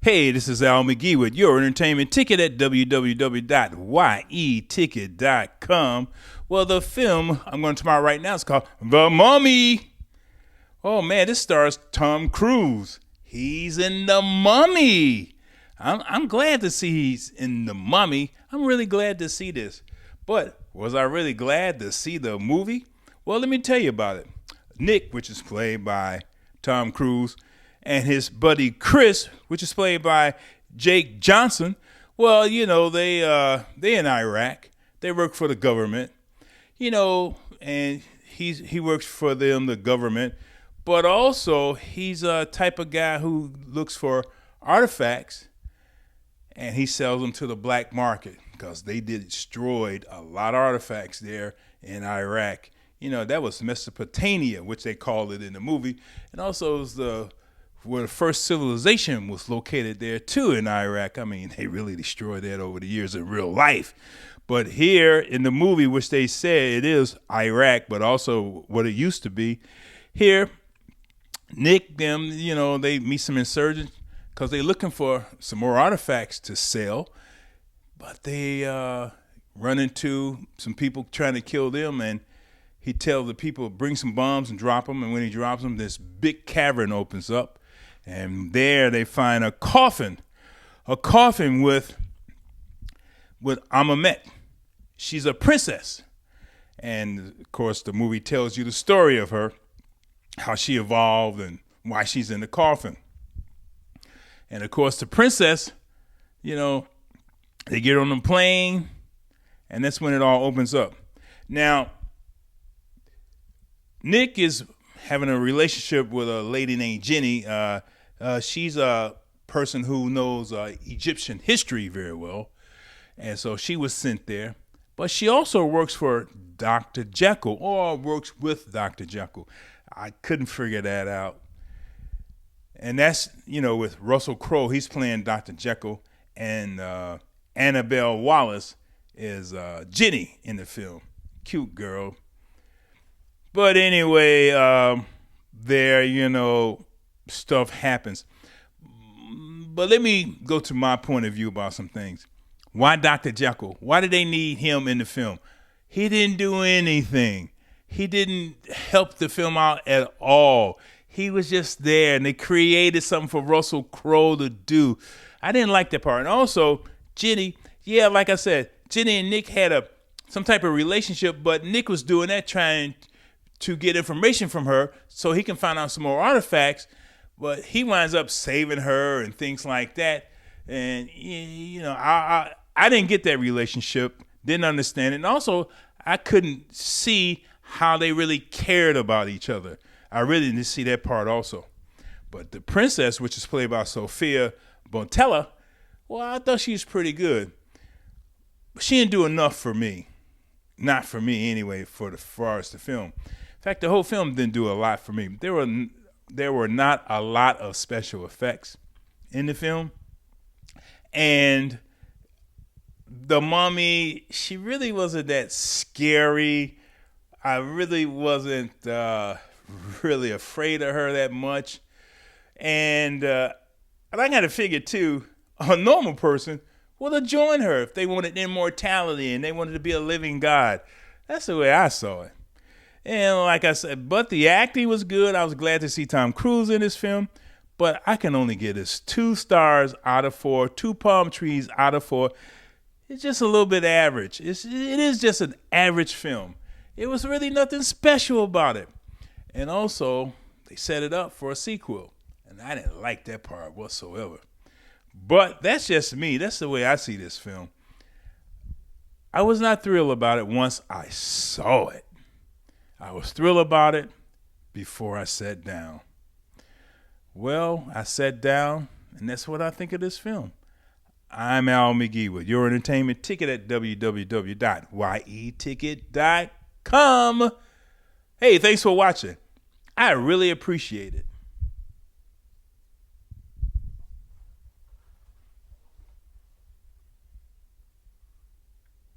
Hey, this is Al McGee with your entertainment ticket at www.yeticket.com. Well, the film I'm going to talk about right now is called The Mummy. Oh, man, this stars Tom Cruise. He's in The Mummy. I'm glad to see he's in The Mummy. I'm really glad to see this. But was I really glad to see the movie? Well, let me tell you about it. Nick, which is played by Tom Cruise, and his buddy Chris, which is played by Jake Johnson. Well, you know, they in Iraq. They work for the government, you know, and he works for them, the government. But also, he's a type of guy who looks for artifacts, and he sells them to the black market because they destroyed a lot of artifacts there in Iraq. You know, that was Mesopotamia, which they called it in the movie, and also it was where the first civilization was located there too in Iraq. I mean, they really destroyed that over the years in real life. But here in the movie, which they say it is Iraq, but also what it used to be, here, Nick, them, you know, they meet some insurgents because they're looking for some more artifacts to sell. But they run into some people trying to kill them, and he tells the people, bring some bombs and drop them. And when he drops them, this big cavern opens up. And there they find a coffin with Amamet. She's a princess. And, of course, the movie tells you the story of her, how she evolved and why she's in the coffin. And, of course, the princess, you know, they get on the plane, and that's when it all opens up. Now, Nick is having a relationship with a lady named Jenny. She's a person who knows Egyptian history very well, and so she was sent there. But she also works for Dr. Jekyll, or works with Dr. Jekyll. I couldn't figure that out. And that's, you know, with Russell Crowe, he's playing Dr. Jekyll, and Annabelle Wallis is Jenny in the film. Cute girl. But anyway, there, you know, stuff happens. But let me go to my point of view about some things. Why Dr. Jekyll? Why did they need him in the film? He didn't do anything. He didn't help the film out at all. He was just there, and they created something for Russell Crowe to do. I didn't like that part. And also, Jenny, yeah, like I said, Jenny and Nick had some type of relationship, but Nick was doing that trying to get information from her so he can find out some more artifacts, but he winds up saving her and things like that. And, you know, I didn't get that relationship, didn't understand it. And also, I couldn't see how they really cared about each other. I really didn't see that part also. But the princess, which is played by Sofia Boutella, well, I thought she was pretty good. But she didn't do enough for me. Not for me anyway, as far as the film. In fact, the whole film didn't do a lot for me. There were not a lot of special effects in the film. And the mummy, she really wasn't that scary. I really wasn't really afraid of her that much. And I got to figure, too, a normal person would have joined her if they wanted immortality and they wanted to be a living god. That's the way I saw it. And like I said, but the acting was good. I was glad to see Tom Cruise in this film. But I can only give this 2 stars out of 4, 2 palm trees out of 4. It's just a little bit average. It is just an average film. It was really nothing special about it. And also, they set it up for a sequel. And I didn't like that part whatsoever. But that's just me. That's the way I see this film. I was not thrilled about it once I saw it. I was thrilled about it before I sat down. Well, I sat down, and that's what I think of this film. I'm Al McGee with your entertainment ticket at www.yeticket.com. Hey, thanks for watching. I really appreciate it.